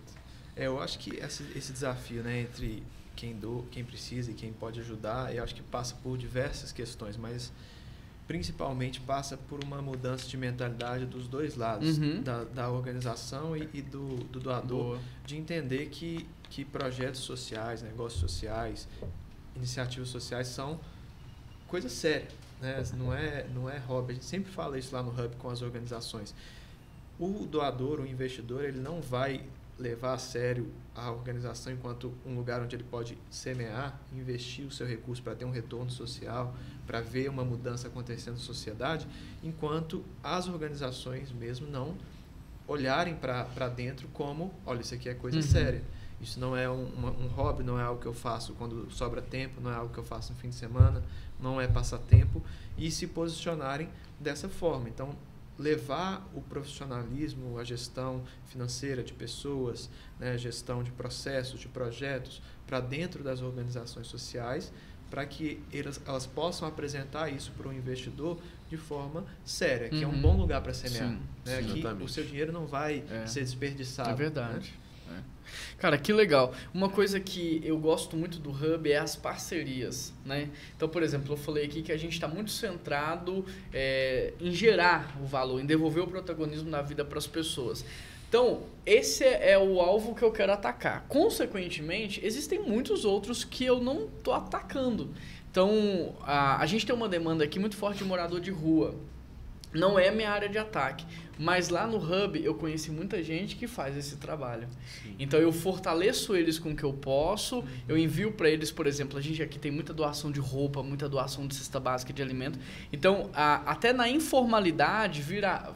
Eu acho que esse desafio, né, entre quem precisa e quem pode ajudar, eu acho que passa por diversas questões, mas principalmente passa por uma mudança de mentalidade dos dois lados, da organização e do doador. Boa. De entender que projetos sociais, negócios sociais, iniciativas sociais são coisa séria. Né? Não é hobby. A gente sempre fala isso lá no Hub com as organizações. O doador, o investidor, ele não vai levar a sério a organização enquanto um lugar onde ele pode semear, investir o seu recurso para ter um retorno social, para ver uma mudança acontecendo na sociedade, enquanto as organizações mesmo não olharem para dentro como, olha, isso aqui é coisa séria. Isso não é um hobby, não é algo que eu faço quando sobra tempo, não é algo que eu faço no fim de semana, não é passatempo, e se posicionarem dessa forma. Então, levar o profissionalismo, a gestão financeira de pessoas, né, a gestão de processos, de projetos, para dentro das organizações sociais, para que elas possam apresentar isso para o investidor de forma séria, que é um bom lugar para semear. Né? Aqui o seu dinheiro não vai ser desperdiçado. É verdade. Né? Cara, que legal. Uma coisa que eu gosto muito do Hub é as parcerias, né? Então, por exemplo, eu falei aqui que a gente está muito centrado em gerar o valor, em devolver o protagonismo da vida para as pessoas. Então, esse é o alvo que eu quero atacar. Consequentemente, existem muitos outros que eu não estou atacando. Então, a gente tem uma demanda aqui muito forte de morador de rua. Não é minha área de ataque, mas lá no Hub eu conheci muita gente que faz esse trabalho. Sim. Então eu fortaleço eles com o que eu posso, eu envio para eles, por exemplo, a gente aqui tem muita doação de roupa, muita doação de cesta básica de alimento. Então, até na informalidade,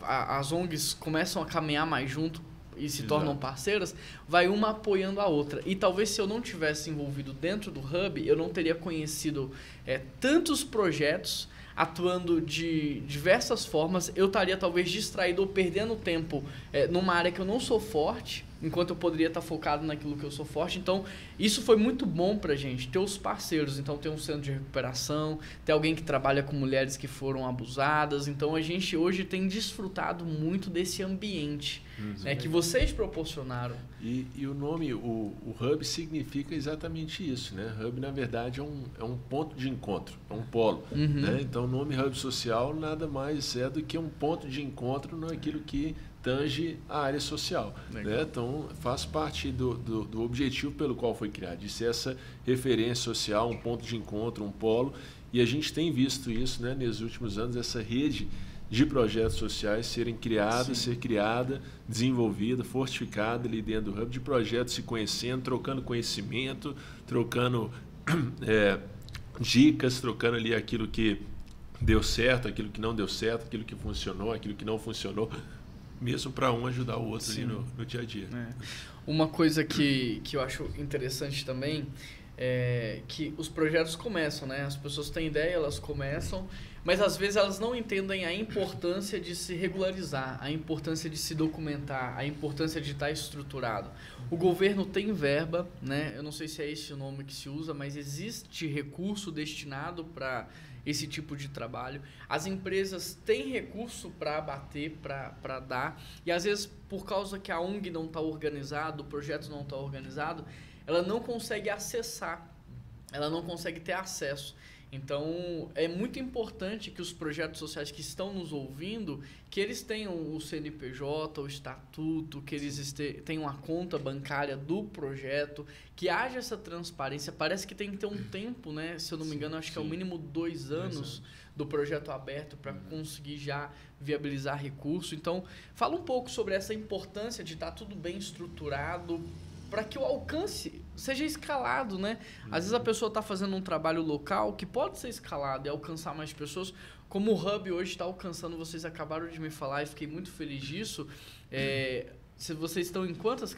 as ONGs começam a caminhar mais junto e se tornam parceiras, vai uma apoiando a outra. E talvez se eu não tivesse envolvido dentro do Hub, eu não teria conhecido tantos projetos atuando de diversas formas. Eu estaria talvez distraído ou perdendo tempo numa área que eu não sou forte, enquanto eu poderia estar focado naquilo que eu sou forte. Então, isso foi muito bom pra gente, ter os parceiros. Então, ter um centro de recuperação, ter alguém que trabalha com mulheres que foram abusadas. Então, a gente hoje tem desfrutado muito desse ambiente que vocês proporcionaram. E o nome, o Hub significa exatamente isso, né? Hub, na verdade, é um ponto de encontro, é um polo. Né? Então, o nome Hub Social nada mais é do que um ponto de encontro naquilo que tange a área social. Né? Então, faz parte do objetivo pelo qual foi criado, de ser essa referência social, um ponto de encontro, um polo. E a gente tem visto isso, né, nos últimos anos, essa rede de projetos sociais serem criadas, ser criada, desenvolvida, fortificada ali dentro do Hub, de projetos se conhecendo, trocando conhecimento, trocando dicas, trocando ali aquilo que deu certo, aquilo que não deu certo, aquilo que funcionou, aquilo que não funcionou, mesmo para um ajudar o outro ali no dia a dia. Uma coisa que eu acho interessante também é que os projetos começam, né? As pessoas têm ideia, elas começam, mas às vezes elas não entendem a importância de se regularizar, a importância de se documentar, a importância de estar estruturado. O governo tem verba, né? Eu não sei se é esse o nome que se usa, mas existe recurso destinado para esse tipo de trabalho. As empresas têm recurso para bater, para dar, e às vezes por causa que a ONG não está organizado, o projeto não está organizado, ela não consegue acessar, ela não consegue ter acesso. Então, é muito importante que os projetos sociais que estão nos ouvindo, que eles tenham o CNPJ, o estatuto, que eles tenham a conta bancária do projeto, que haja essa transparência. Parece que tem que ter um tempo, né? Se eu não me engano, acho que é o mínimo 2 anos do projeto aberto para conseguir já viabilizar recurso. Então, fala um pouco sobre essa importância de estar tudo bem estruturado, para que o alcance seja escalado, né? Às vezes a pessoa está fazendo um trabalho local que pode ser escalado e alcançar mais pessoas, como o Hub hoje está alcançando, vocês acabaram de me falar e fiquei muito feliz disso. Se vocês estão em quantas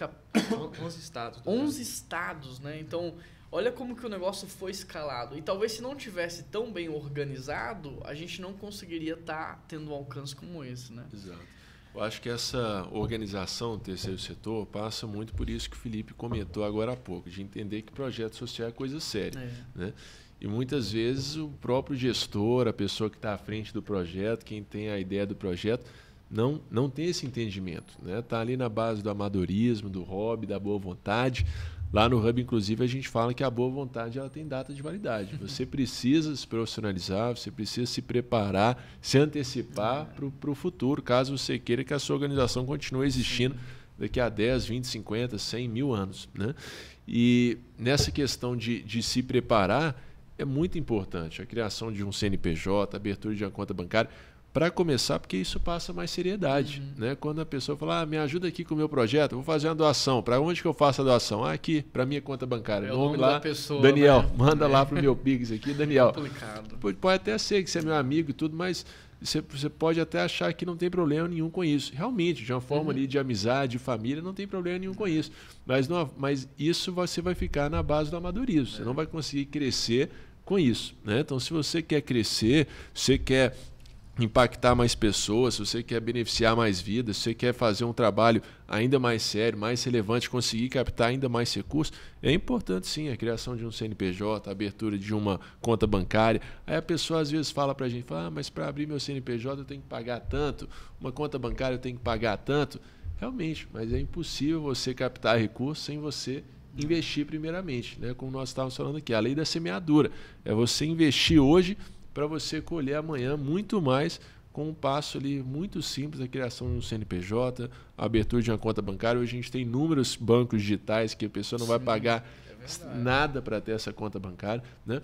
11 estados. 11 estados, né? Então, olha como que o negócio foi escalado. E talvez se não tivesse tão bem organizado, a gente não conseguiria estar tendo um alcance como esse, né? Exato. Eu acho que essa organização do terceiro setor passa muito por isso que o Felipe comentou agora há pouco, de entender que projeto social é coisa séria. Né? E muitas vezes o próprio gestor, a pessoa que está à frente do projeto, quem tem a ideia do projeto, não tem esse entendimento. Está ali na base do amadorismo, do hobby, da boa vontade. Lá no Hub, inclusive, a gente fala que a boa vontade ela tem data de validade. Você precisa se profissionalizar, você precisa se preparar, se antecipar para o futuro, caso você queira que a sua organização continue existindo daqui a 10, 20, 50, 100, 1000 anos. Né? E nessa questão de se preparar, é muito importante a criação de um CNPJ, a abertura de uma conta bancária, para começar, porque isso passa mais seriedade. Né? Quando a pessoa fala, me ajuda aqui com o meu projeto, eu vou fazer uma doação. Para onde que eu faço a doação? Aqui, para minha conta bancária. Nome lá, da pessoa, Daniel, né? Manda lá para o meu Pix aqui, Daniel. Complicado. Pode até ser que você é meu amigo e tudo, mas você pode até achar que não tem problema nenhum com isso. Realmente, de uma forma ali de amizade, de família, não tem problema nenhum com isso. Mas isso você vai ficar na base do amadorismo. Você não vai conseguir crescer com isso. Né? Então, se você quer crescer, você quer impactar mais pessoas, se você quer beneficiar mais vidas, se você quer fazer um trabalho ainda mais sério, mais relevante, conseguir captar ainda mais recursos, é importante sim a criação de um CNPJ, a abertura de uma conta bancária. Aí a pessoa às vezes fala para a gente, mas para abrir meu CNPJ eu tenho que pagar tanto, uma conta bancária eu tenho que pagar tanto. Realmente, mas é impossível você captar recursos sem você investir primeiramente, né? Como nós estávamos falando aqui, a lei da semeadura, é você investir hoje para você colher amanhã muito mais com um passo ali muito simples, a criação de um CNPJ, a abertura de uma conta bancária. Hoje a gente tem inúmeros bancos digitais que a pessoa não vai pagar nada para ter essa conta bancária. Né?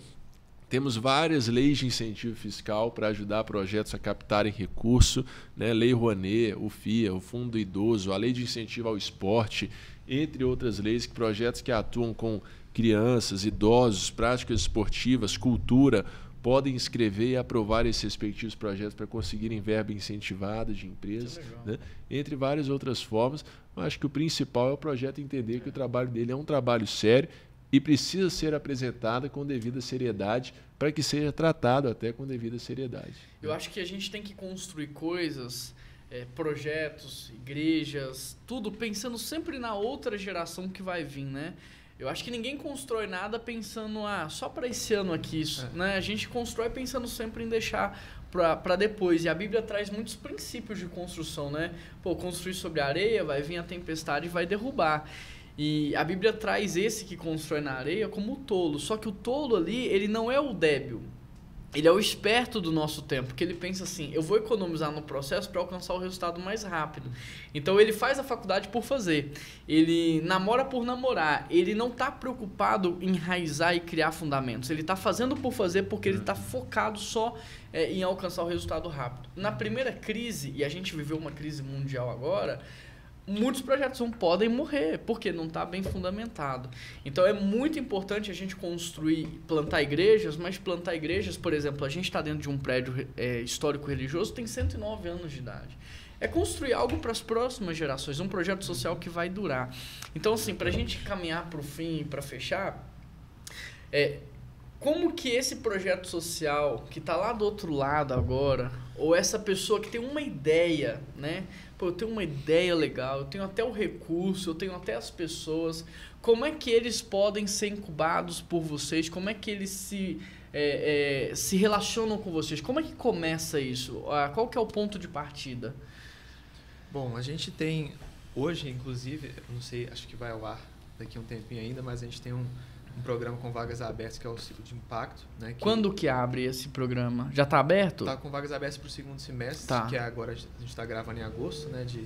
Temos várias leis de incentivo fiscal para ajudar projetos a captarem recurso, né? Lei Rouanet, o FIA, o Fundo do Idoso, a Lei de Incentivo ao Esporte, entre outras leis, que projetos que atuam com crianças, idosos, práticas esportivas, cultura, podem inscrever e aprovar esses respectivos projetos para conseguirem verba incentivada de empresas, né? Entre várias outras formas. Eu acho que o principal é o projeto entender que o trabalho dele é um trabalho sério e precisa ser apresentado com devida seriedade para que seja tratado até com devida seriedade. Eu acho que a gente tem que construir coisas, projetos, igrejas, tudo pensando sempre na outra geração que vai vir, né? Eu acho que ninguém constrói nada pensando, só para esse ano aqui isso, né? A gente constrói pensando sempre em deixar para depois. E a Bíblia traz muitos princípios de construção, né? Construir sobre a areia, vai vir a tempestade e vai derrubar. E a Bíblia traz esse que constrói na areia como o tolo. Só que o tolo ali, ele não é o débil. ele é o esperto do nosso tempo, que ele pensa assim, eu vou economizar no processo para alcançar o resultado mais rápido. Então ele faz a faculdade por fazer, ele namora por namorar, ele não está preocupado em enraizar e criar fundamentos, ele está fazendo por fazer porque ele está focado só em alcançar o resultado rápido. Na primeira crise, e a gente viveu uma crise mundial agora, muitos projetos não podem morrer, porque não está bem fundamentado. Então é muito importante a gente plantar igrejas, mas plantar igrejas, por exemplo, a gente está dentro de um prédio histórico-religioso, tem 109 anos de idade. É construir algo para as próximas gerações, um projeto social que vai durar. Então, assim, para a gente caminhar para o fim e para fechar, como que esse projeto social que está lá do outro lado agora, ou essa pessoa que tem uma ideia, né? Pô, eu tenho uma ideia legal, eu tenho até o recurso, eu tenho até as pessoas, como é que eles podem ser incubados por vocês? Como é que eles se relacionam com vocês? Como é que começa isso? Qual que é o ponto de partida? Bom, a gente tem hoje, inclusive, eu não sei, acho que vai ao ar daqui a um tempinho ainda, mas a gente tem um programa com vagas abertas, que é o Ciclo de Impacto. Né, Quando que abre esse programa? Já está aberto? Está com vagas abertas para o segundo semestre, que agora a gente está gravando em agosto, né, de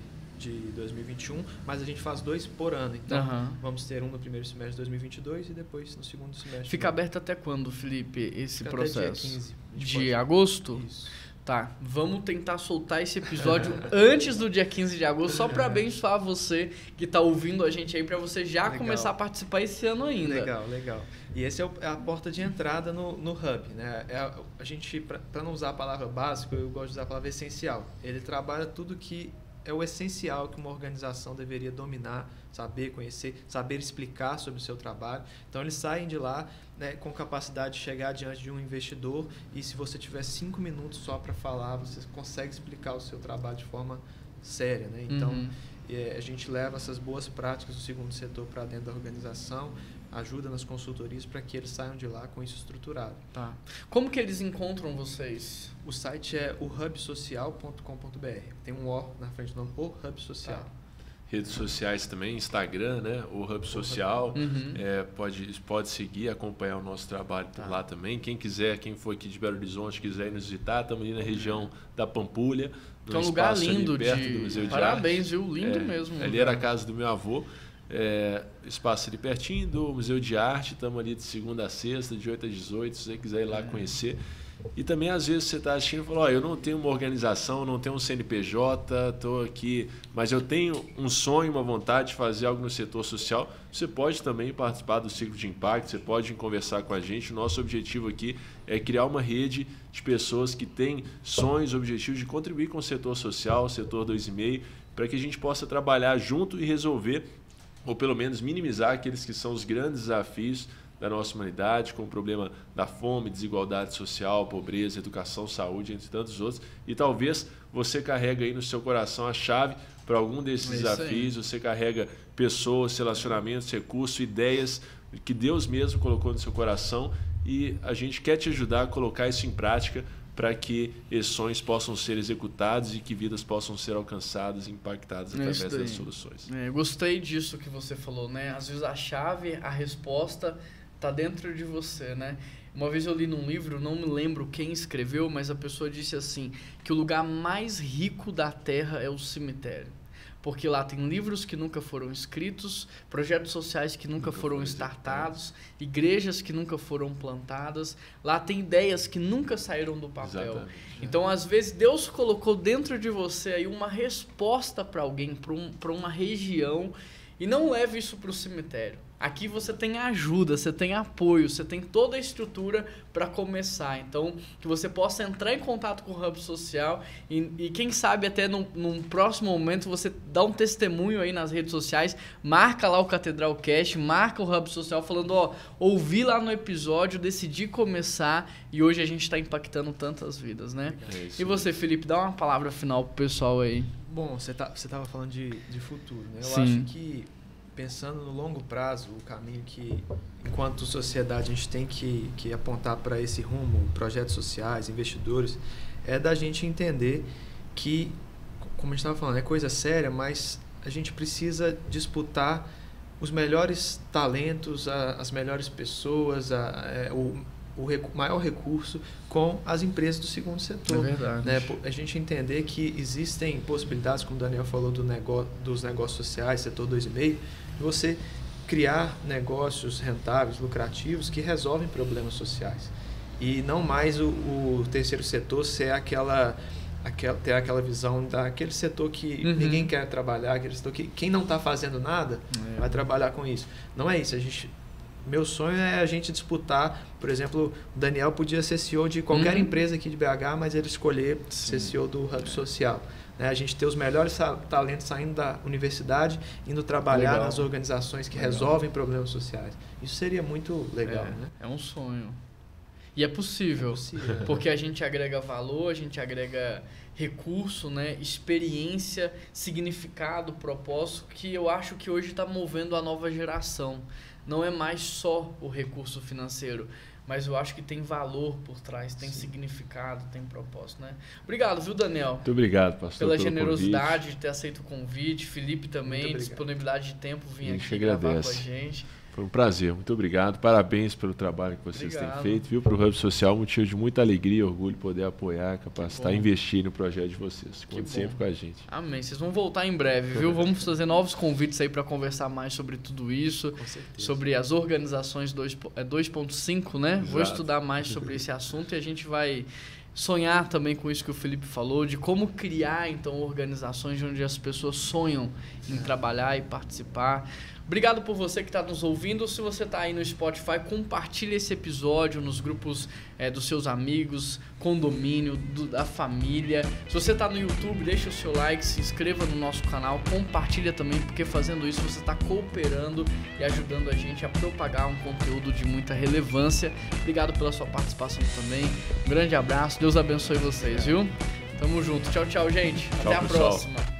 2021, mas a gente faz 2 por ano. Então, vamos ter um no primeiro semestre de 2022 e depois no segundo semestre. Fica aberto até quando, Felipe, esse processo? Até dia 15 de agosto? Isso. Tá, vamos tentar soltar esse episódio antes do dia 15 de agosto, só para abençoar você que está ouvindo a gente aí, para você já começar a participar esse ano ainda. Legal. E esse é a porta de entrada no Hub, né? A gente, para não usar a palavra básico, eu gosto de usar a palavra essencial. Ele trabalha tudo que é o essencial que uma organização deveria dominar, saber conhecer, saber explicar sobre o seu trabalho. Então, eles saem de lá, né, com capacidade de chegar diante de um investidor e se você tiver 5 minutos só para falar, você consegue explicar o seu trabalho de forma séria. Né? Então, a gente leva essas boas práticas do segundo setor para dentro da organização, ajuda nas consultorias para que eles saiam de lá com isso estruturado. Tá. Como que eles encontram vocês? O site é o hubsocial.com.br. Tem um O na frente do nome, o Hub Social. Tá. Redes sociais também, Instagram, né? O Hub Social. Pode seguir, acompanhar o nosso trabalho por lá também. Quem quiser, quem for aqui de Belo Horizonte, quiser ir nos visitar, estamos ali na região da Pampulha. É um lugar lindo, perto do Museu de Parabéns, Arte. Viu? Lindo mesmo. Ali era a casa do meu avô. Espaço ali pertinho do Museu de Arte. Estamos ali de segunda a sexta, de 8 a 18, se você quiser ir lá conhecer. E também, às vezes, você está assistindo e fala, eu não tenho uma organização, não tenho um CNPJ, estou aqui, mas eu tenho um sonho, uma vontade de fazer algo no setor social. Você pode também participar do Ciclo de Impacto, você pode conversar com a gente. O nosso objetivo aqui é criar uma rede de pessoas que têm sonhos, objetivos de contribuir com o setor social, o setor 2,5, para que a gente possa trabalhar junto e resolver, ou pelo menos minimizar aqueles que são os grandes desafios da nossa humanidade, com o problema da fome, desigualdade social, pobreza, educação, saúde, entre tantos outros. E talvez você carrega aí no seu coração a chave para algum desses desafios, você carrega pessoas, relacionamentos, recursos, ideias que Deus mesmo colocou no seu coração e a gente quer te ajudar a colocar isso em prática para que esses sonhos possam ser executados e que vidas possam ser alcançadas e impactadas através das soluções. Eu gostei disso que você falou, né? Às vezes a chave, a resposta está dentro de você, né? Uma vez eu li num livro, não me lembro quem escreveu, mas a pessoa disse assim, que o lugar mais rico da Terra é o cemitério. Porque lá tem livros que nunca foram escritos, projetos sociais que nunca foram startados, igrejas que nunca foram plantadas. Lá tem ideias que nunca saíram do papel. Exatamente. Então, às vezes, Deus colocou dentro de você aí uma resposta para alguém, para uma região, e não leve isso para o cemitério. Aqui você tem ajuda, você tem apoio, você tem toda a estrutura para começar. Então, que você possa entrar em contato com o Hub Social e quem sabe até num próximo momento você dá um testemunho aí nas redes sociais, marca lá o Catedral Cast, marca o Hub Social falando, ouvi lá no episódio, decidi começar e hoje a gente está impactando tantas vidas, né? E você, Felipe, dá uma palavra final pro pessoal aí. Bom, você estava falando de futuro, né? Eu Sim. acho que pensando no longo prazo, o caminho que, enquanto sociedade, a gente tem que apontar para esse rumo, projetos sociais, investidores, é da gente entender que, como a gente estava falando, é coisa séria, mas a gente precisa disputar os melhores talentos, as melhores pessoas, o maior recurso com as empresas do segundo setor. É verdade. Né? A gente entender que existem possibilidades, como o Daniel falou, dos negócios sociais, setor 2,5, de você criar negócios rentáveis, lucrativos, que resolvem problemas sociais. E não mais o terceiro setor ser ter aquela visão daquele setor que ninguém quer trabalhar, aquele setor que quem não está fazendo nada vai trabalhar com isso. Não é isso. Meu sonho é a gente disputar, por exemplo, o Daniel podia ser CEO de qualquer empresa aqui de BH, mas ele escolher ser CEO do Hub Social. Né? A gente ter os melhores talentos saindo da universidade, indo trabalhar nas organizações que resolvem problemas sociais. Isso seria muito legal. Né? É um sonho. E é possível, porque a gente agrega valor, a gente agrega recurso, né? Experiência, significado, propósito, que eu acho que hoje está movendo a nova geração. Não é mais só o recurso financeiro, mas eu acho que tem valor por trás, tem significado, tem propósito, né? Obrigado, viu, Daniel? Muito obrigado, pastor, pela generosidade de ter aceito o convite. Felipe também, disponibilidade de tempo, vir aqui gravar com a gente. Foi um prazer, muito obrigado. Parabéns pelo trabalho que vocês têm feito. Viu? Para o Hub Social, motivo de muita alegria e orgulho poder apoiar, capacitar e investir no projeto de vocês. Conte sempre com a gente. Amém. Vocês vão voltar em breve, viu? Vamos fazer novos convites aí para conversar mais sobre tudo isso. Com certeza. Sobre as organizações 2.5, né? Exato. Vou estudar mais sobre esse assunto e a gente vai sonhar também com isso que o Felipe falou, de como criar, então, organizações onde as pessoas sonham em trabalhar e participar. Obrigado por você que está nos ouvindo. Se você está aí no Spotify, compartilhe esse episódio nos grupos dos seus amigos, condomínio, da família. Se você está no YouTube, deixa o seu like, se inscreva no nosso canal, compartilha também, porque fazendo isso você está cooperando e ajudando a gente a propagar um conteúdo de muita relevância. Obrigado pela sua participação também. Um grande abraço, Deus abençoe vocês, viu? Tamo junto. Tchau, tchau, gente. Tchau, até a pessoal. próxima.